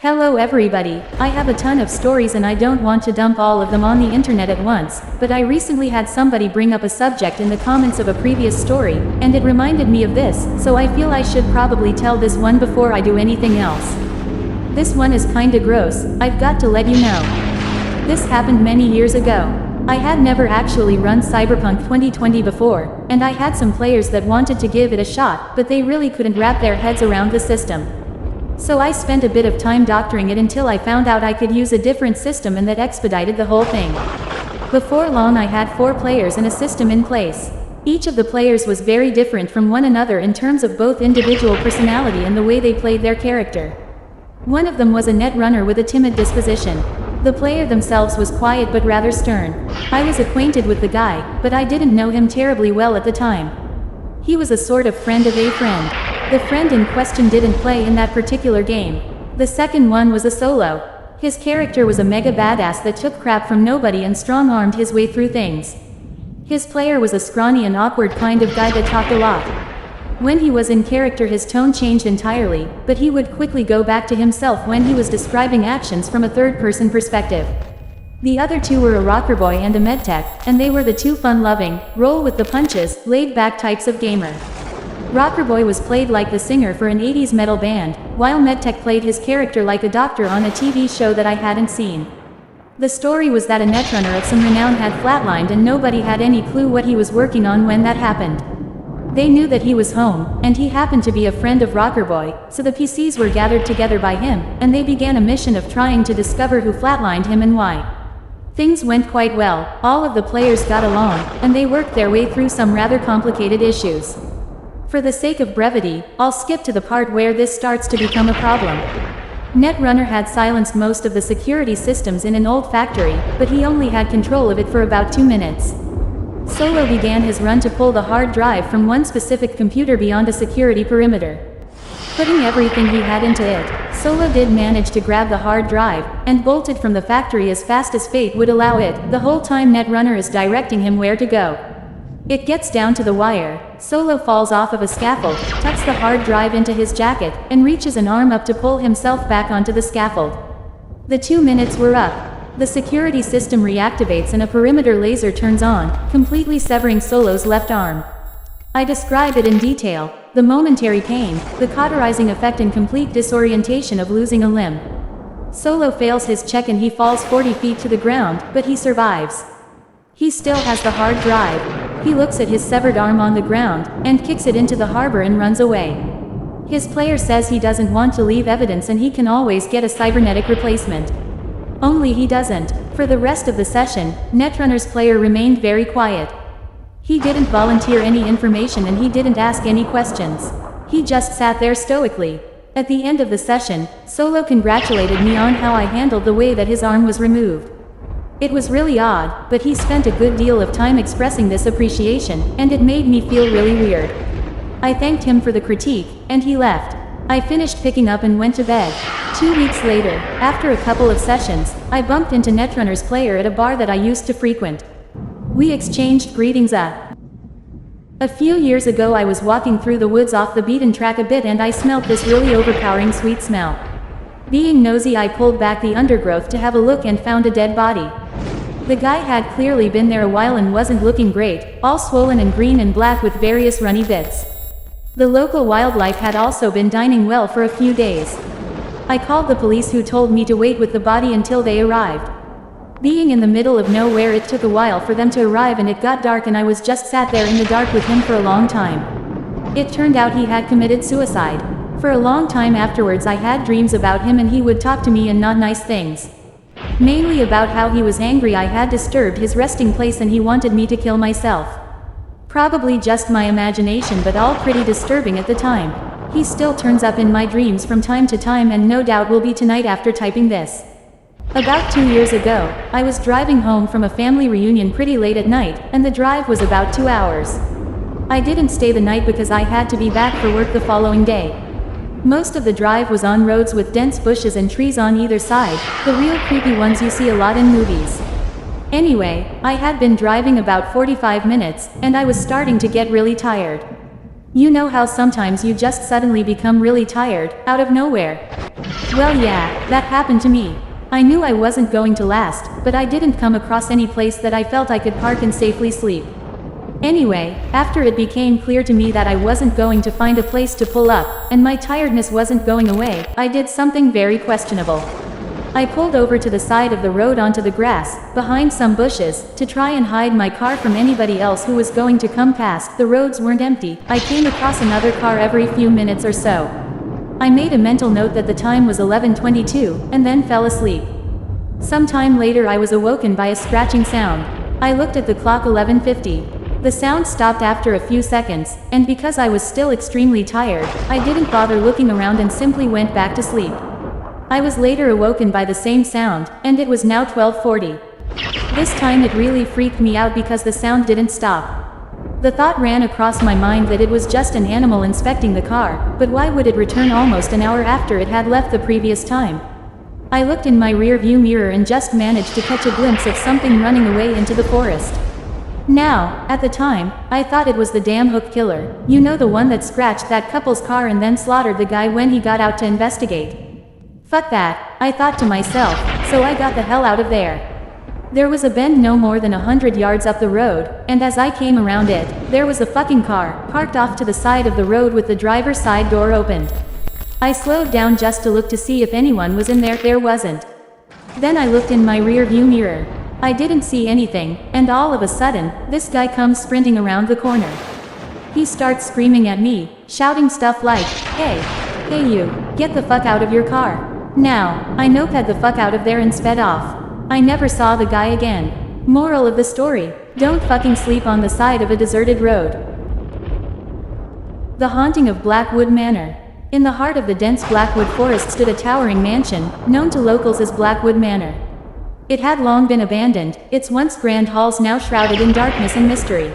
Hello everybody, I have a ton of stories and I don't want to dump all of them on the internet at once, but I recently had somebody bring up a subject in the comments of a previous story, and it reminded me of this, so I feel I should probably tell this one before I do anything else. This one is kinda gross, I've got to let you know. This happened many years ago. I had never actually run Cyberpunk 2020 before, and I had some players that wanted to give it a shot, but they really couldn't wrap their heads around the system. So I spent a bit of time doctoring it until I found out I could use a different system and that expedited the whole thing. Before long I had 4 players and a system in place. Each of the players was very different from one another in terms of both individual personality and the way they played their character. One of them was a netrunner with a timid disposition. The player themselves was quiet but rather stern. I was acquainted with the guy, but I didn't know him terribly well at the time. He was a sort of friend of a friend. The friend in question didn't play in that particular game. The second one was a solo. His character was a mega badass that took crap from nobody and strong-armed his way through things. His player was a scrawny and awkward kind of guy that talked a lot. When he was in character his tone changed entirely, but he would quickly go back to himself when he was describing actions from a third-person perspective. The other 2 were a rocker boy and a medtech, and they were the 2 fun-loving, roll-with-the-punches, laid-back types of gamer. Rockerboy was played like the singer for an 80s metal band, while Medtech played his character like a doctor on a TV show that I hadn't seen. The story was that a netrunner of some renown had flatlined and nobody had any clue what he was working on when that happened. They knew that he was home, and he happened to be a friend of Rockerboy, so the PCs were gathered together by him, and they began a mission of trying to discover who flatlined him and why. Things went quite well, all of the players got along, and they worked their way through some rather complicated issues. For the sake of brevity, I'll skip to the part where this starts to become a problem. Netrunner had silenced most of the security systems in an old factory, but he only had control of it for about 2 minutes. Solo began his run to pull the hard drive from one specific computer beyond a security perimeter. Putting everything he had into it, Solo did manage to grab the hard drive, and bolted from the factory as fast as fate would allow it, the whole time Netrunner is directing him where to go. It gets down to the wire, Solo falls off of a scaffold, tucks the hard drive into his jacket, and reaches an arm up to pull himself back onto the scaffold. The 2 minutes were up. The security system reactivates and a perimeter laser turns on, completely severing Solo's left arm. I describe it in detail, the momentary pain, the cauterizing effect and complete disorientation of losing a limb. Solo fails his check and he falls 40 feet to the ground, but he survives. He still has the hard drive. He looks at his severed arm on the ground, and kicks it into the harbor and runs away. His player says he doesn't want to leave evidence and he can always get a cybernetic replacement. Only he doesn't. For the rest of the session, Netrunner's player remained very quiet. He didn't volunteer any information and he didn't ask any questions. He just sat there stoically. At the end of the session, Solo congratulated me on how I handled the way that his arm was removed. It was really odd, but he spent a good deal of time expressing this appreciation, and it made me feel really weird. I thanked him for the critique, and he left. I finished picking up and went to bed. 2 weeks later, after a couple of sessions, I bumped into Netrunner's player at a bar that I used to frequent. We exchanged greetings. A few years ago I was walking through the woods off the beaten track a bit and I smelt this really overpowering sweet smell. Being nosy I pulled back the undergrowth to have a look and found a dead body. The guy had clearly been there a while and wasn't looking great, all swollen and green and black with various runny bits. The local wildlife had also been dining well for a few days. I called the police who told me to wait with the body until they arrived. Being in the middle of nowhere it took a while for them to arrive and it got dark and I was just sat there in the dark with him for a long time. It turned out he had committed suicide. For a long time afterwards I had dreams about him and he would talk to me and not nice things. Mainly about how he was angry I had disturbed his resting place and he wanted me to kill myself. Probably just my imagination but all pretty disturbing at the time. He still turns up in my dreams from time to time and no doubt will be tonight after typing this. About 2 years ago, I was driving home from a family reunion pretty late at night, and the drive was about 2 hours. I didn't stay the night because I had to be back for work the following day. Most of the drive was on roads with dense bushes and trees on either side, the real creepy ones you see a lot in movies. Anyway, I had been driving about 45 minutes, and I was starting to get really tired. You know how sometimes you just suddenly become really tired, out of nowhere? Well yeah, that happened to me. I knew I wasn't going to last, but I didn't come across any place that I felt I could park and safely sleep. Anyway, after it became clear to me that I wasn't going to find a place to pull up, and my tiredness wasn't going away, I did something very questionable. I pulled over to the side of the road onto the grass, behind some bushes, to try and hide my car from anybody else who was going to come past. The roads weren't empty. I came across another car every few minutes or so. I made a mental note that the time was 11:22, and then fell asleep. Sometime later I was awoken by a scratching sound. I looked at the clock 11:50. The sound stopped after a few seconds, and because I was still extremely tired, I didn't bother looking around and simply went back to sleep. I was later awoken by the same sound, and it was now 12:40. This time it really freaked me out because the sound didn't stop. The thought ran across my mind that it was just an animal inspecting the car, but why would it return almost an hour after it had left the previous time? I looked in my rear view mirror and just managed to catch a glimpse of something running away into the forest. Now, at the time, I thought it was the damn hook killer, you know, the one that scratched that couple's car and then slaughtered the guy when he got out to investigate. Fuck that, I thought to myself, so I got the hell out of there. There was a bend no more than 100 yards up the road, and as I came around it, there was a fucking car, parked off to the side of the road with the driver's side door open. I slowed down just to look to see if anyone was in there. There wasn't. Then I looked in my rear view mirror. I didn't see anything, and all of a sudden, this guy comes sprinting around the corner. He starts screaming at me, shouting stuff like, hey you, get the fuck out of your car. Now, I noped the fuck out of there and sped off. I never saw the guy again. Moral of the story, don't fucking sleep on the side of a deserted road. The Haunting of Blackwood Manor. In the heart of the dense Blackwood forest stood a towering mansion, known to locals as Blackwood Manor. It had long been abandoned, its once grand halls now shrouded in darkness and mystery.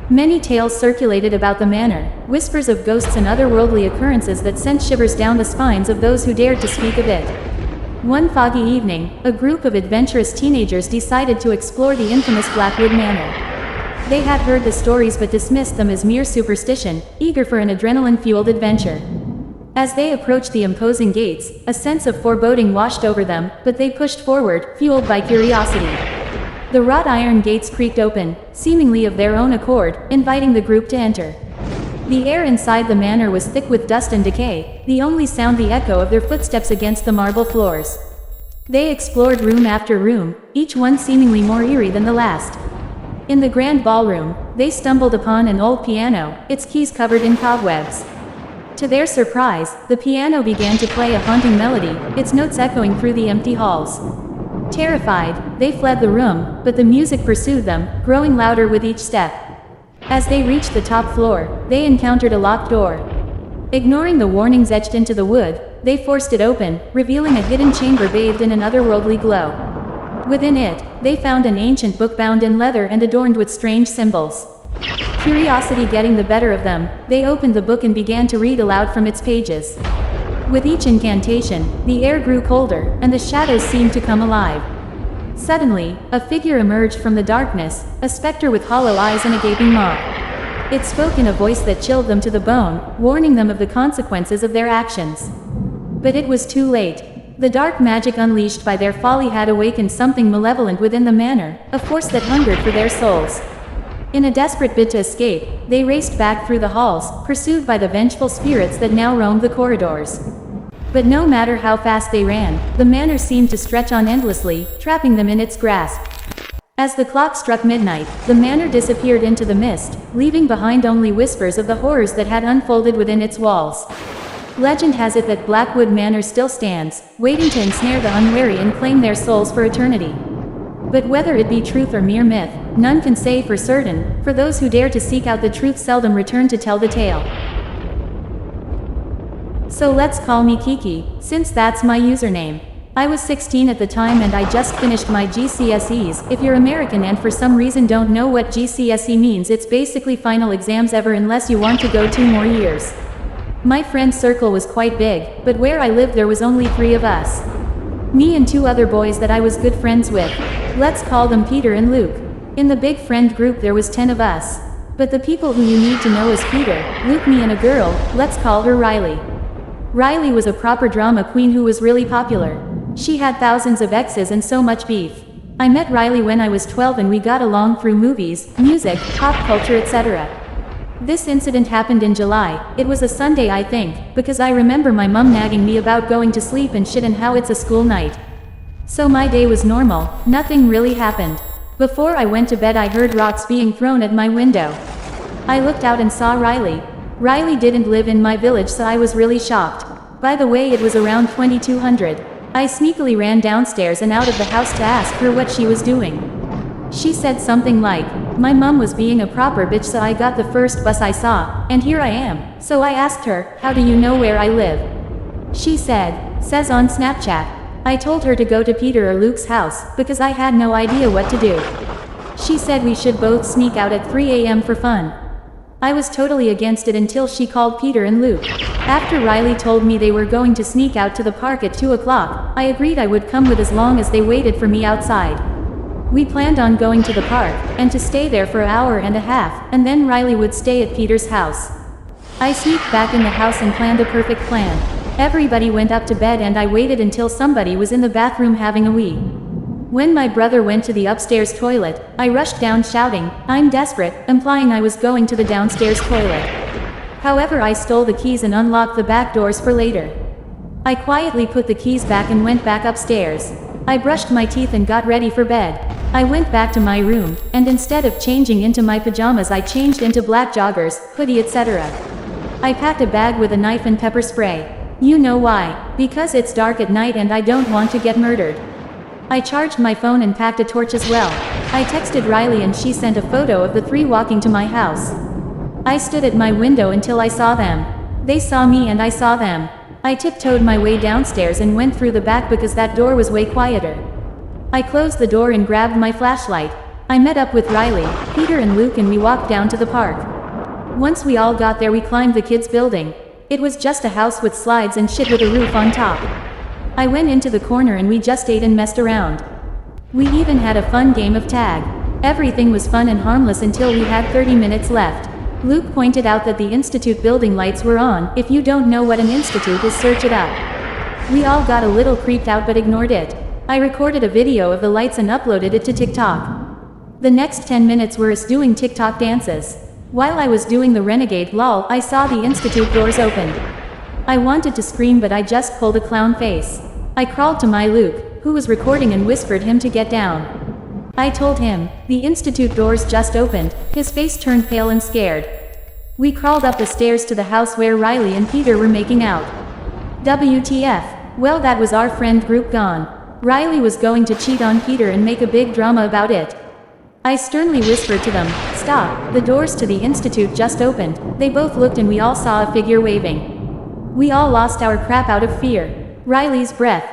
Many tales circulated about the manor, whispers of ghosts and otherworldly occurrences that sent shivers down the spines of those who dared to speak of it. One foggy evening, a group of adventurous teenagers decided to explore the infamous Blackwood Manor. They had heard the stories but dismissed them as mere superstition, eager for an adrenaline-fueled adventure. As they approached the imposing gates, a sense of foreboding washed over them, but they pushed forward, fueled by curiosity. The wrought iron gates creaked open, seemingly of their own accord, inviting the group to enter. The air inside the manor was thick with dust and decay, the only sound the echo of their footsteps against the marble floors. They explored room after room, each one seemingly more eerie than the last. In the grand ballroom, they stumbled upon an old piano, its keys covered in cobwebs. To their surprise, the piano began to play a haunting melody, its notes echoing through the empty halls. Terrified, they fled the room, but the music pursued them, growing louder with each step. As they reached the top floor, they encountered a locked door. Ignoring the warnings etched into the wood, they forced it open, revealing a hidden chamber bathed in an otherworldly glow. Within it, they found an ancient book bound in leather and adorned with strange symbols. Curiosity getting the better of them, they opened the book and began to read aloud from its pages. With each incantation, the air grew colder, and the shadows seemed to come alive. Suddenly, a figure emerged from the darkness, a specter with hollow eyes and a gaping maw. It spoke in a voice that chilled them to the bone, warning them of the consequences of their actions. But it was too late. The dark magic unleashed by their folly had awakened something malevolent within the manor, a force that hungered for their souls. In a desperate bid to escape, they raced back through the halls, pursued by the vengeful spirits that now roamed the corridors. But no matter how fast they ran, the manor seemed to stretch on endlessly, trapping them in its grasp. As the clock struck midnight, the manor disappeared into the mist, leaving behind only whispers of the horrors that had unfolded within its walls. Legend has it that Blackwood Manor still stands, waiting to ensnare the unwary and claim their souls for eternity. But whether it be truth or mere myth, none can say for certain, for those who dare to seek out the truth seldom return to tell the tale. So let's call me Kiki, since that's my username. I was 16 at the time and I just finished my GCSEs. If you're American and for some reason don't know what GCSE means, it's basically final exams ever unless you want to go 2 more years. My friend circle was quite big, but where I lived there was only 3 of us. Me and 2 other boys that I was good friends with. Let's call them Peter and Luke. In the big friend group there was 10 of us. But the people who you need to know is Peter, Luke, me and a girl, let's call her Riley. Riley was a proper drama queen who was really popular. She had thousands of exes and so much beef. I met Riley when I was 12 and we got along through movies, music, pop culture, etc. This incident happened in July. It was a Sunday, I think, because I remember my mum nagging me about going to sleep and shit and how it's a school night. So my day was normal, nothing really happened. Before I went to bed I heard rocks being thrown at my window. I looked out and saw Riley. Riley didn't live in my village, so I was really shocked. By the way, it was around 2200. I sneakily ran downstairs and out of the house to ask her what she was doing. She said something like, "My mum was being a proper bitch, so I got the first bus I saw, and here I am." So I asked her, "How do you know where I live?" She says on Snapchat. I told her to go to Peter or Luke's house, because I had no idea what to do. She said we should both sneak out at 3 a.m. for fun. I was totally against it until she called Peter and Luke. After Riley told me they were going to sneak out to the park at 2 o'clock, I agreed I would come with as long as they waited for me outside. We planned on going to the park, and to stay there for an hour and a half, and then Riley would stay at Peter's house. I sneaked back in the house and planned a perfect plan. Everybody went up to bed and I waited until somebody was in the bathroom having a wee. When my brother went to the upstairs toilet, I rushed down shouting, "I'm desperate," implying I was going to the downstairs toilet. However, I stole the keys and unlocked the back doors for later. I quietly put the keys back and went back upstairs. I brushed my teeth and got ready for bed. I went back to my room, and instead of changing into my pajamas I changed into black joggers, hoodie, etc. I packed a bag with a knife and pepper spray. You know why? Because it's dark at night and I don't want to get murdered. I charged my phone and packed a torch as well. I texted Riley and she sent a photo of the three walking to my house. I stood at my window until I saw them. They saw me and I saw them. I tiptoed my way downstairs and went through the back because that door was way quieter. I closed the door and grabbed my flashlight. I met up with Riley, Peter and Luke and we walked down to the park. Once we all got there we climbed the kids' building. It was just a house with slides and shit with a roof on top. I went into the corner and we just ate and messed around. We even had a fun game of tag. Everything was fun and harmless until we had 30 minutes left. Luke pointed out that the institute building lights were on. If you don't know what an institute is, search it up. We all got a little creeped out but ignored it. I recorded a video of the lights and uploaded it to TikTok. The next 10 minutes were us doing TikTok dances. While I was doing the renegade lol, I saw the institute doors opened. I wanted to scream but I just pulled a clown face. I crawled to my Luke, who was recording, and whispered him to get down. I told him, "The institute doors just opened." His face turned pale and scared. We crawled up the stairs to the house where Riley and Peter were making out. WTF. Well, that was our friend group gone. Riley was going to cheat on Peter and make a big drama about it. I sternly whispered to them, "Stop, the doors to the institute just opened." They both looked and we all saw a figure waving. We all lost our crap out of fear. Riley's breath,